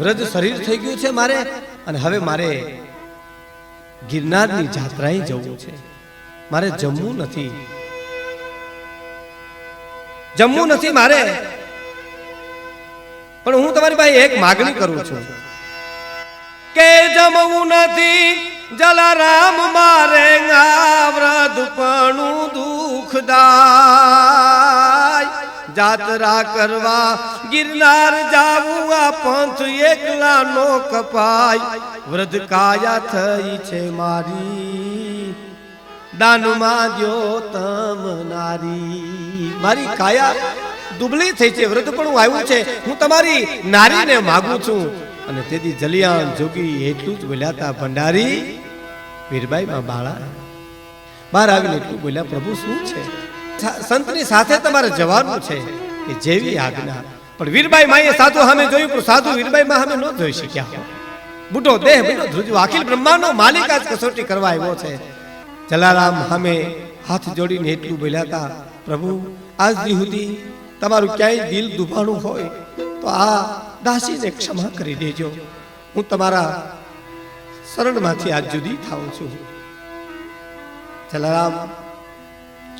વૃદ્ધ શરીર થઈ ગયું છે મારે, અને હવે મારે ગિરનારની જાત્રાએ જવું છે, મારે જમવું નથી, જમવું નથી મારે. પણ હું તમારી પાસે એક માગણી કરું છું કે જમવું નથી જલારામ મારે, વ્રતપણું દુઃખદાય, જાત્રા કરવા ગિરનાર જાવું આ પંથ એકલા નો કપાય, વૃદ્ધ કાયા થઈ છે મારી, દાનમાં દ્યો તમ નારી. મારી કાયા દુબળી થઈ છે, વૃદ્ધ પણ આવ્યું છે, હું તમારી નારીને માગું છું. અને તેથી જલિયાણ જોગી એટલું જ બોલ્યા હતા, ભંડારી વીરબાઈ માં બાળા બહાર આવીને એટલું બોલ્યા, પ્રભુ શું છે? સંતની સાથે તમારે જવાનું છે કે જેવી આજ્ઞા. પણ વીરબાઈ માએ સાધુ સામે જોયું, પણ સાધુ વીરબાઈ માં સામે ન જોઈ શક્યા. બુઢો દેહ બુઢો ધ્રુજો, અખિલ બ્રહ્માંડનો માલિક આજ કસોટી કરવા આવ્યો છે. જલારામ સામે હાથ જોડીને એટલું બોલ્યા હતા, પ્રભુ આજ દી સુધી તમારું ક્યાંય દિલ દુભાણું હોય તો આ દાસીને ક્ષમા કરી દેજો, હું તમારા શરણમાંથી આજ જુદી થાઉં છું. જલારામ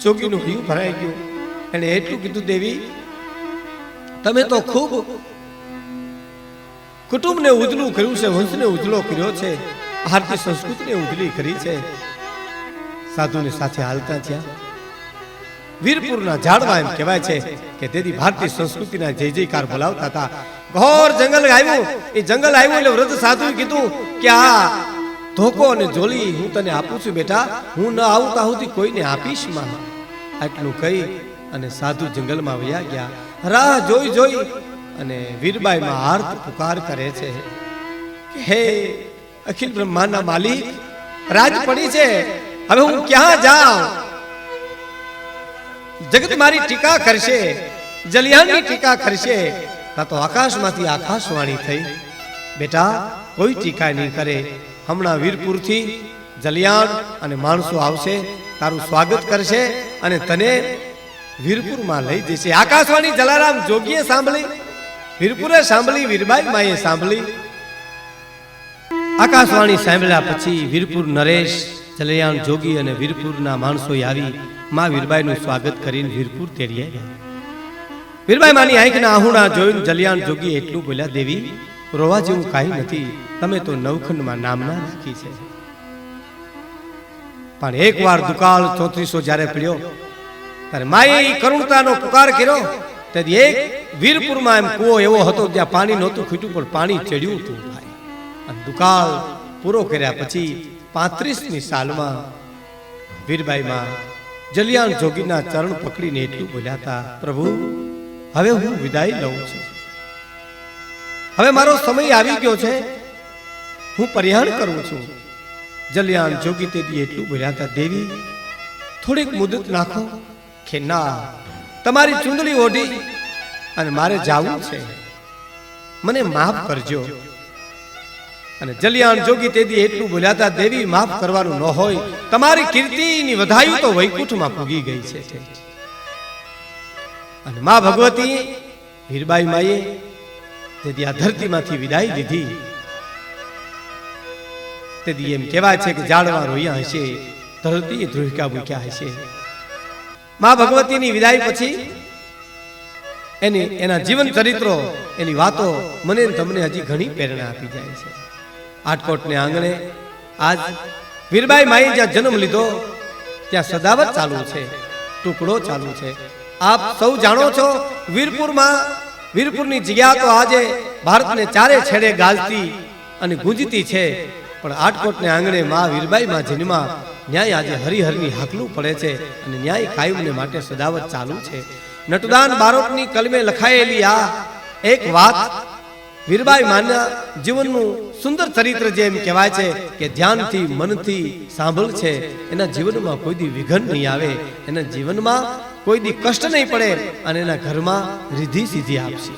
જોગીનું હૈયું ભરાઈ ગયું. એને એટલું કીધું, દેવી તમે તો ખૂબ કુટુંબને ઉજળું કર્યું છે, વંશને ઉજળો કર્યો છે, ભારતીય સંસ્કૃતિને ઉજળી કરી છે. સાધુની સાથે હાલતા થયા. વીરપુરના ઝાડવા એમ કહેવાય છે કે તેથી ભારતીય સંસ્કૃતિના જય જયકાર બોલાવતા હતા. ઘોર જંગલ આવ્યું. એ જંગલ આવ્યું એટલે વૃદ્ધ સાધુએ કીધું કે આ ધોકો અને જોલી હું તને આપું છું બેટા, હું ન આવું ત્યાં સુધી કોઈને આપીશ માં. આટલું કહી અને સાધુ જંગલમાં વયા ગયા. રાહ જોઈ જોઈ અને વીરબાઈમાં આર્ત પુકાર કરે છે કે હે અખિલ બ્રહ્માંડના માલિક, રાજ પડી છે, હવે હું ક્યાં જાઉં? જગત મારી ટીકા કરશે, જલિયાણની ટીકા કરશે. તા તો આકાશમાંથી આકાશવાણી થઈ, બેટા કોઈ ટીકા નહીં કરે. હમણાં વીરપુરથી જલિયાણ અને માણસો આવશે, તારું સ્વાગત કરશે અને તને વીરપુરમાં લઈ જશે. આકાશવાણી જલારામ જોગીએ સાંભળી, વીરપુરે સાંભળી, વીરબાઈ માએ સાંભળી. આકાશવાણી સાંભળ્યા પછી વીરપુર નરેશ, જલિયાણ જોગી અને વીરપુરના માણસો આવી માં વીરબાઈનું સ્વાગત કરીને વીરપુર તેડી આવ્યા. વીરબાઈ માની આંખના આહુડા જોઈને જલિયાણ જોગી એટલું બોલ્યા, દેવી રોવા જેવું કાંઈ નથી, તમે તો નવખંડમાં નામના રાખી છે. પણ એકવાર દુકાળ 3400 જ્યારે પડ્યો ત્યારે માએ કરુણતાનો પુકાર કર્યો. તેથી એક વીરપુરમાં એમ કૂવો એવો હતો જ્યાં પાણી નહોતું ખૂટ્યું પણ પાણી ચડ્યું હતું. અને દુકાળ પૂરો કર્યા પછી 35મી સાલમાં વીરબાઈમાં જલિયાણ જોગીના ચરણ પકડીને એટલું બોલ્યા હતા, પ્રભુ હવે હું વિદાય લઉં છું, હવે મારો સમય આવી ગયો છે, હું પરિહાણ કરું છું. જલિયાણ જોગી તેથી એટલું બોલ્યા હતા, દેવી થોડીક મુદત નાખો. કે ના, તમારી ચૂંદડી ઓઢી અને મારે જાવું છે, મને માફ કરજો. અને જલિયાણ જોગી તેથી એટલું બોલ્યા હતા, દેવી માફ કરવાનું ન હોય, તમારી કીર્તિની વધાયું તો વૈકુંઠમાં પૂગી ગઈ છે. અને માં ભગવતી વીરબાઈ માએ તેથી આ ધરતીમાંથી વિદાય લીધી. તેથી એમ કહેવાય છે કે ઝાડવા રોયા હશે, ધરતીએ ધ્રુવિકા મૂક્યા હશે. માં ભગવતીની વિદાય પછી એના જીવન ચરિત્રો, એની વાતો મને તમને હજી ઘણી પ્રેરણા આપી જાય છે. આટકોટને આંગણે આજ વીરબાઈ માએ જ્યાં જન્મ લીધો ત્યાં સદાવત ચાલુ છે, ટુકડો ચાલુ છે. આપ સૌ જાણો છો વીરપુરની જગ્યા તો આજે ભારતને ચારે છેડે ગાલતી અને ગુંજતી છે. પણ આટકોટને આંગણે માં વીરબાઈ માં જન્મા, ન્યાય આજે હરિહરની હાકલું પડે છે અને ન્યાય કાયમને માટે સદાવત ચાલુ છે. નટુદાન બારોટની કલમે લખાયેલી આ એક વાત વીરબાઈ માના જીવનનું સુંદર ચરિત્ર જેમ કહેવાય છે કે ધ્યાનથી મનથી સાંભળ છે, એના જીવનમાં કોઈ દી વિઘન નહીં આવે, એના જીવનમાં કોઈ દી કષ્ટ નહીં પડે અને એના ઘરમાં રિદ્ધિ સિદ્ધિ આપશે.